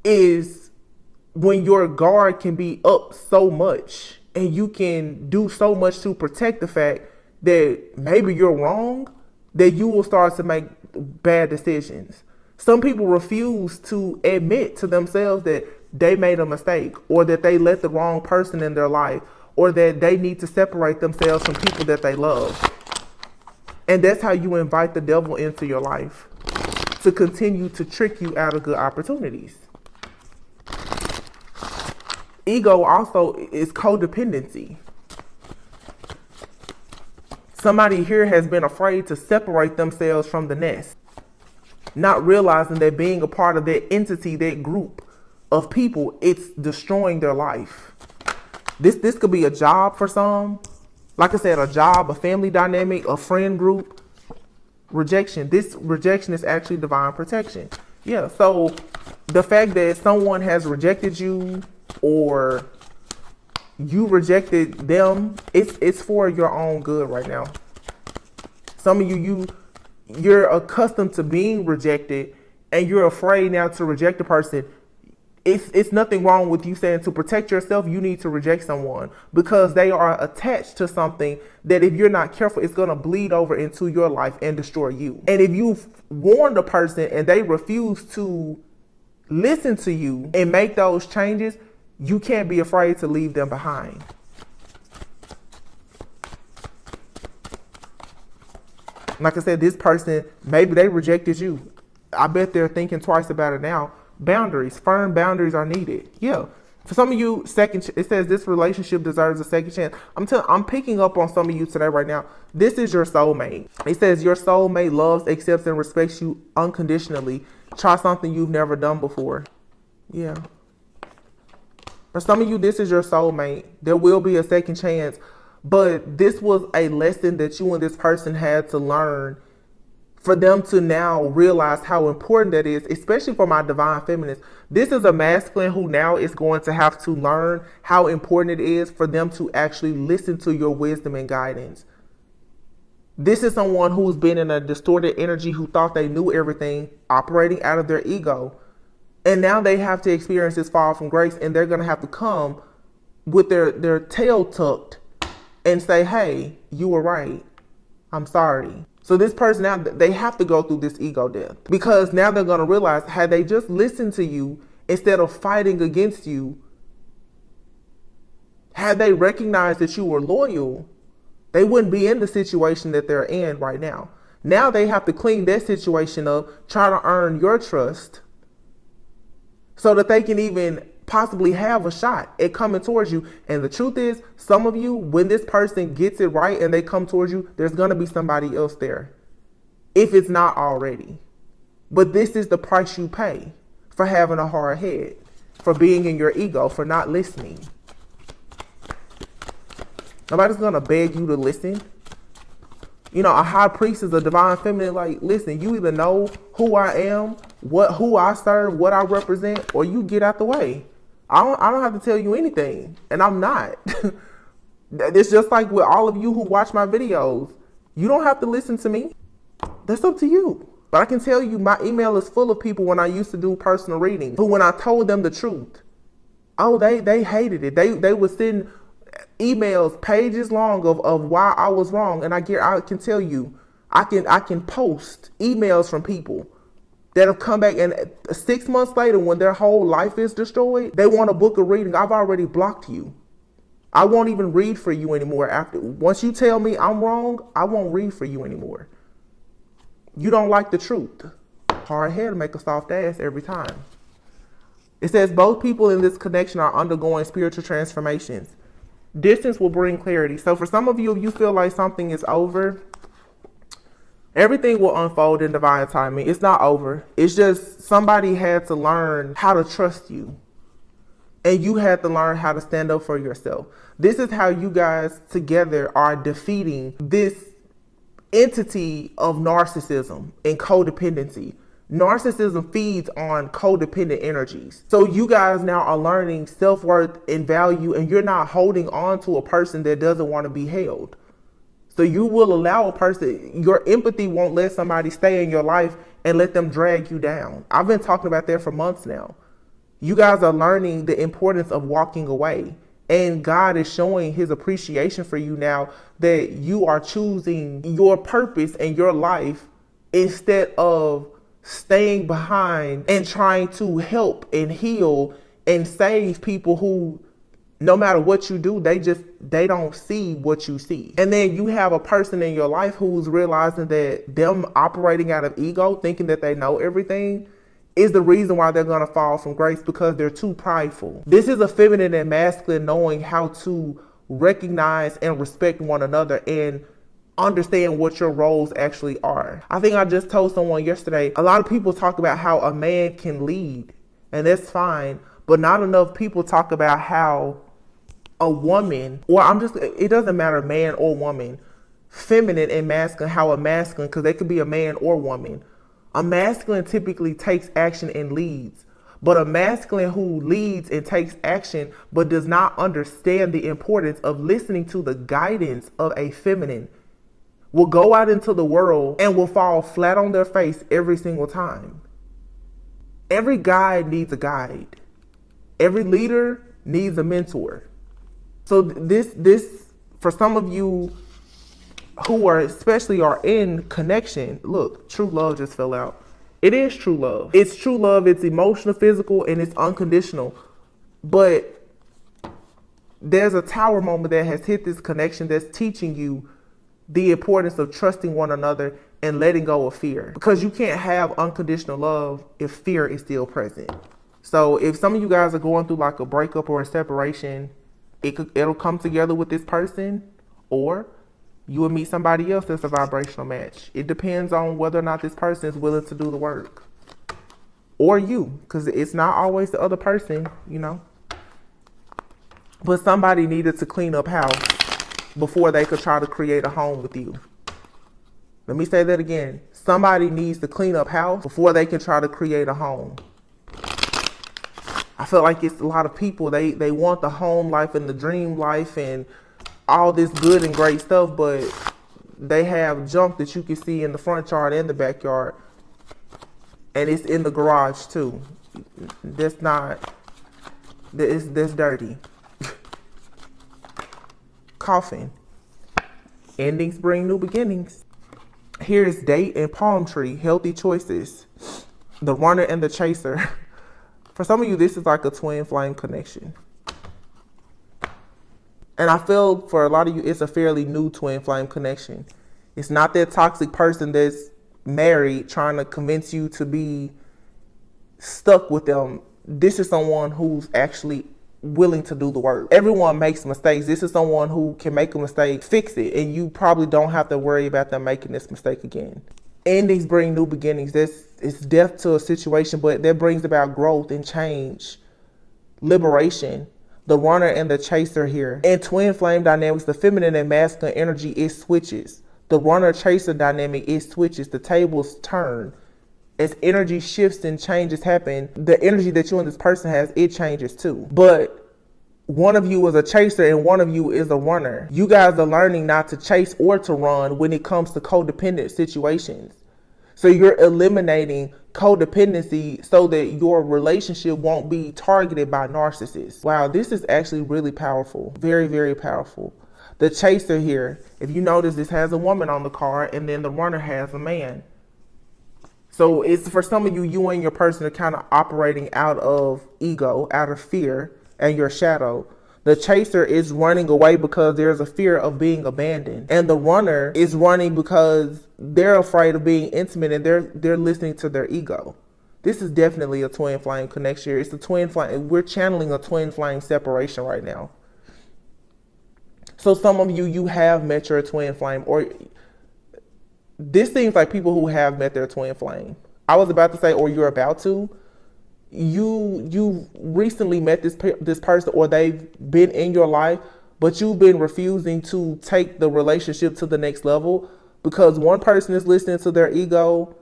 is when your guard can be up so much and you can do so much to protect the fact that maybe you're wrong, that you will start to make bad decisions. Some people refuse to admit to themselves that they made a mistake or that they let the wrong person in their life or that they need to separate themselves from people that they love. And that's how you invite the devil into your life to continue to trick you out of good opportunities. Ego also is codependency. Somebody here has been afraid to separate themselves from the nest, not realizing that being a part of that entity, that group of people, it's destroying their life. This could be a job for some. Like I said, a job, a family dynamic, a friend group. Rejection. This rejection is actually divine protection. Yeah, so the fact that someone has rejected you or you rejected them, it's for your own good right now. Some of you're accustomed to being rejected and you're afraid now to reject a person. It's nothing wrong with you saying to protect yourself, you need to reject someone because they are attached to something that if you're not careful, it's going to bleed over into your life and destroy you. And if you've warned a person and they refuse to listen to you and make those changes, you can't be afraid to leave them behind. Like I said, this person, maybe they rejected you. I bet they're thinking twice about it now. Boundaries, firm boundaries are needed. Yeah. For some of you, it says this relationship deserves a second chance. I'm picking up on some of you today right now. This is your soulmate. It says your soulmate loves, accepts, and respects you unconditionally. Try something you've never done before. Yeah. For some of you, this is your soulmate. There will be a second chance, but this was a lesson that you and this person had to learn for them to now realize how important that is, especially for my divine feminines. This is a masculine who now is going to have to learn how important it is for them to actually listen to your wisdom and guidance. This is someone who's been in a distorted energy, who thought they knew everything, operating out of their ego. And now they have to experience this fall from grace, and they're going to have to come with their tail tucked and say, hey, you were right. I'm sorry. So this person now, they have to go through this ego death, because now they're going to realize, had they just listened to you instead of fighting against you, had they recognized that you were loyal, they wouldn't be in the situation that they're in right now. Now they have to clean that situation up, try to earn your trust so that they can even possibly have a shot at coming towards you. And the truth is, some of you, when this person gets it right and they come towards you, there's going to be somebody else there, if it's not already. But this is the price you pay for having a hard head, for being in your ego, for not listening. Nobody's going to beg you to listen. You know, a high priest is a divine feminine. Like, listen, you either know who I am, who I serve, what I represent, or you get out the way. I don't have to tell you anything, and I'm not. It's just like with all of you who watch my videos. You don't have to listen to me. That's up to you. But I can tell you, my email is full of people when I used to do personal readings, who, when I told them the truth, oh, they hated it. They would send emails pages long of why I was wrong. And I can tell you, I can post emails from people that have come back, and 6 months later, when their whole life is destroyed, they want to book a reading. I've already blocked you. I won't even read for you anymore. Once you tell me I'm wrong, I won't read for you anymore. You don't like the truth. Hard head to make a soft ass every time. It says both people in this connection are undergoing spiritual transformations. Distance will bring clarity. So for some of you, if you feel like something is over, everything will unfold in divine timing. It's not over. It's just somebody had to learn how to trust you. And you had to learn how to stand up for yourself. This is how you guys together are defeating this entity of narcissism and codependency. Narcissism feeds on codependent energies. So you guys now are learning self-worth and value, and you're not holding on to a person that doesn't want to be held. So you will allow a person, your empathy won't let somebody stay in your life and let them drag you down. I've been talking about that for months now. You guys are learning the importance of walking away. And God is showing his appreciation for you now, that you are choosing your purpose and your life instead of staying behind and trying to help and heal and save people who, no matter what you do, they don't see what you see. And then you have a person in your life who's realizing that them operating out of ego, thinking that they know everything, is the reason why they're going to fall from grace, because they're too prideful. This is a feminine and masculine knowing how to recognize and respect one another and understand what your roles actually are. I think I just told someone yesterday, a lot of people talk about how a man can lead, and that's fine, but not enough people talk about how a woman, or it doesn't matter, man or woman, feminine and masculine, how a masculine, because they could be a man or woman. A masculine typically takes action and leads, but a masculine who leads and takes action but does not understand the importance of listening to the guidance of a feminine will go out into the world and will fall flat on their face every single time. Every guide needs a guide. Every leader needs a mentor. So this for some of you who are in connection, look, true love just fell out. It is true love. It's true love. It's emotional, physical, and it's unconditional. But there's a tower moment that has hit this connection that's teaching you the importance of trusting one another and letting go of fear. Because you can't have unconditional love if fear is still present. So if some of you guys are going through like a breakup or a separation, it'll come together with this person, or you will meet somebody else that's a vibrational match. It depends on whether or not this person is willing to do the work, or you, because it's not always the other person, you know. But somebody needed to clean up house before they could try to create a home with you. Let me say that again. Somebody needs to clean up house before they can try to create a home. I feel like it's a lot of people, they want the home life and the dream life and all this good and great stuff, but they have junk that you can see in the front yard and the backyard, and it's in the garage too. That's dirty. Coffin. Endings bring new beginnings. Here's date and palm tree, healthy choices. The runner and the chaser. For some of you, this is like a twin flame connection. And I feel for a lot of you, it's a fairly new twin flame connection. It's not that toxic person that's married trying to convince you to be stuck with them. This is someone who's actually willing to do the work. Everyone makes mistakes. This is someone who can make a mistake, fix it, and you probably don't have to worry about them making this mistake again. Endings bring new beginnings. It's death to a situation, but that brings about growth and change, liberation. The runner and the chaser here. In twin flame dynamics, the feminine and masculine energy is switches. The runner chaser dynamic is switches. The tables turn. As energy shifts and changes happen, the energy that you and this person has, it changes too. But one of you is a chaser and one of you is a runner. You guys are learning not to chase or to run when it comes to codependent situations. So you're eliminating codependency so that your relationship won't be targeted by narcissists. Wow, this is actually really powerful. Very, very powerful. The chaser here, if you notice, this has a woman on the card and then the runner has a man. So it's for some of you, you and your person are kind of operating out of ego, out of fear and your shadow. The chaser is running away because there's a fear of being abandoned. And the runner is running because they're afraid of being intimate and they're listening to their ego. This is definitely a twin flame connection. It's a twin flame. We're channeling a twin flame separation right now. So some of you, you have met your twin flame, or this seems like people who have met their twin flame. I was about to say, or you're about to. You recently met this person, or they've been in your life, but you've been refusing to take the relationship to the next level because one person is listening to their ego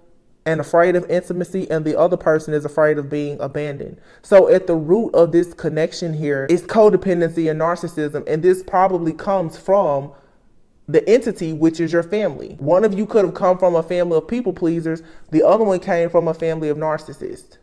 and afraid of intimacy, and the other person is afraid of being abandoned. So at the root of this connection here is codependency and narcissism, and this probably comes from the entity, which is your family. One of you could have come from a family of people pleasers. The other one came from a family of narcissists.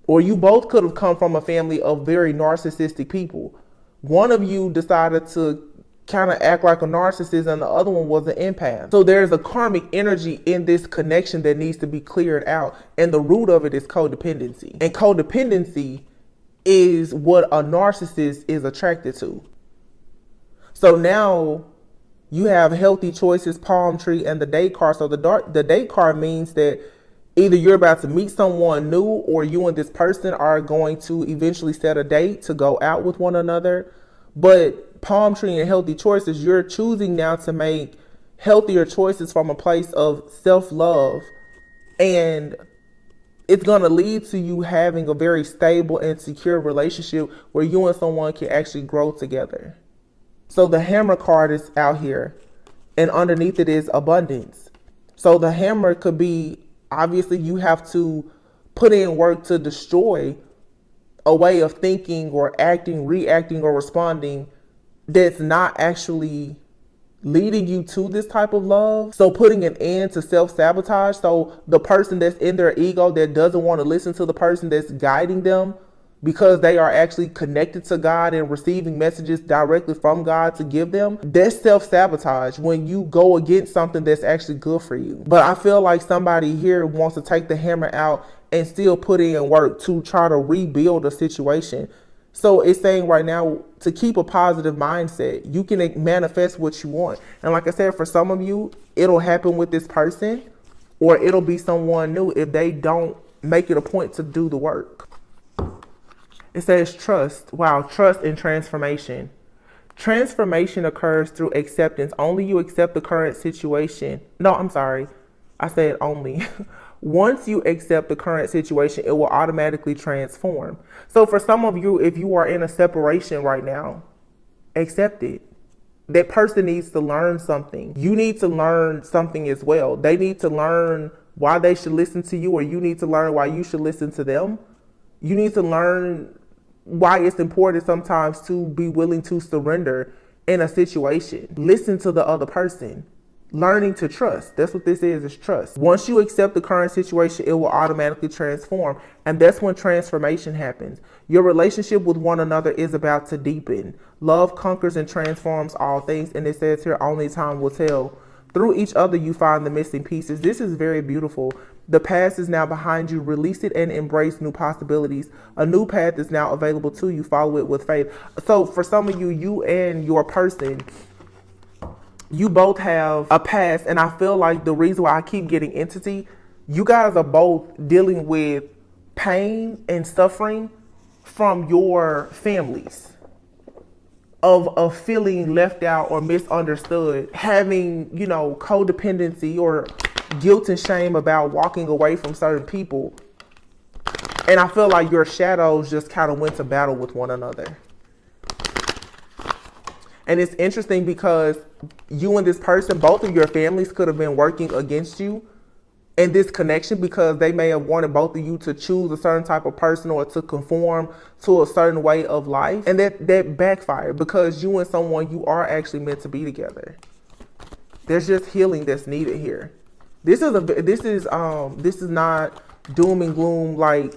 Or you both could have come from a family of very narcissistic people. One of you decided to kind of act like a narcissist and the other one was an empath. So there's a karmic energy in this connection that needs to be cleared out. And the root of it is codependency. And codependency is what a narcissist is attracted to. So now you have healthy choices, palm tree, and the date card. So the date card means that either you're about to meet someone new or you and this person are going to eventually set a date to go out with one another. But palm tree and healthy choices, you're choosing now to make healthier choices from a place of self-love. And it's going to lead to you having a very stable and secure relationship where you and someone can actually grow together. So the hammer card is out here and underneath it is abundance. So the hammer could be, obviously you have to put in work to destroy a way of thinking or acting, reacting or responding that's not actually leading you to this type of love. So putting an end to self-sabotage. So the person that's in their ego that doesn't want to listen to the person that's guiding them because they are actually connected to God and receiving messages directly from God to give them, that's self-sabotage when you go against something that's actually good for you. But I feel like somebody here wants to take the hammer out and still put in work to try to rebuild a situation. So it's saying right now to keep a positive mindset. You can manifest what you want. And like I said, for some of you, it'll happen with this person or it'll be someone new if they don't make it a point to do the work. It says trust. Wow, trust and transformation. Transformation occurs through acceptance. Only you accept the current situation. No, I'm sorry. I said only. Once you accept the current situation, it will automatically transform. So for some of you, if you are in a separation right now, accept it. That person needs to learn something. You need to learn something as well. They need to learn why they should listen to you, or you need to learn why you should listen to them. You need to learn why it's important sometimes to be willing to surrender in a situation. Listen to the other person. Learning to trust. That's what this is trust. Once you accept the current situation, it will automatically transform. And that's when transformation happens. Your relationship with one another is about to deepen. Love conquers and transforms all things. And it says here, only time will tell. Through each other, you find the missing pieces. This is very beautiful. The past is now behind you. Release it and embrace new possibilities. A new path is now available to you. Follow it with faith. So for some of you, you and your person, you both have a past, and I feel like the reason why I keep getting entity, you guys are both dealing with pain and suffering from your families of feeling left out or misunderstood, having, codependency or guilt and shame about walking away from certain people. And I feel like your shadows just kind of went to battle with one another. And it's interesting because you and this person, both of your families could have been working against you in this connection, because they may have wanted both of you to choose a certain type of person or to conform to a certain way of life. And that backfired, because you and someone, you are actually meant to be together. There's just healing that's needed here. This is not doom and gloom like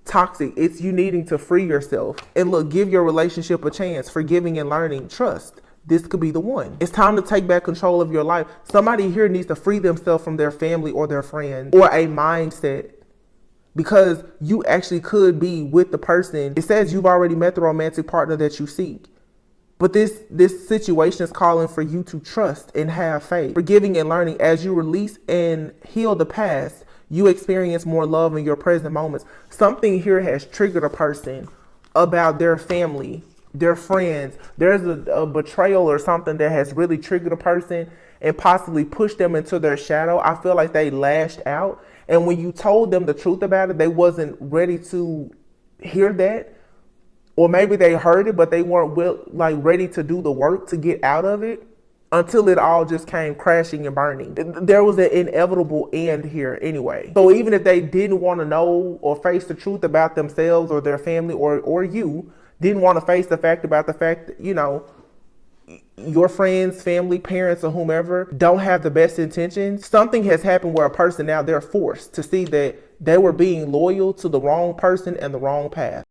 toxic. It's you needing to free yourself. And look, give your relationship a chance. Forgiving and learning. Trust. This could be the one. It's time to take back control of your life. Somebody here needs to free themselves from their family or their friends or a mindset, because you actually could be with the person. It says you've already met the romantic partner that you seek. But this situation is calling for you to trust and have faith. Forgiving and learning. As you release and heal the past, you experience more love in your present moments. Something here has triggered a person about their family, their friends. There's a betrayal or something that has really triggered a person and possibly pushed them into their shadow. I feel like they lashed out. And when you told them the truth about it, they wasn't ready to hear that. Or maybe they heard it, but they weren't ready to do the work to get out of it until it all just came crashing and burning. There was an inevitable end here anyway. So even if they didn't want to know or face the truth about themselves or their family or you, didn't want to face the fact that, your friends, family, parents, or whomever don't have the best intentions, something has happened where a person now, they're forced to see that they were being loyal to the wrong person and the wrong path.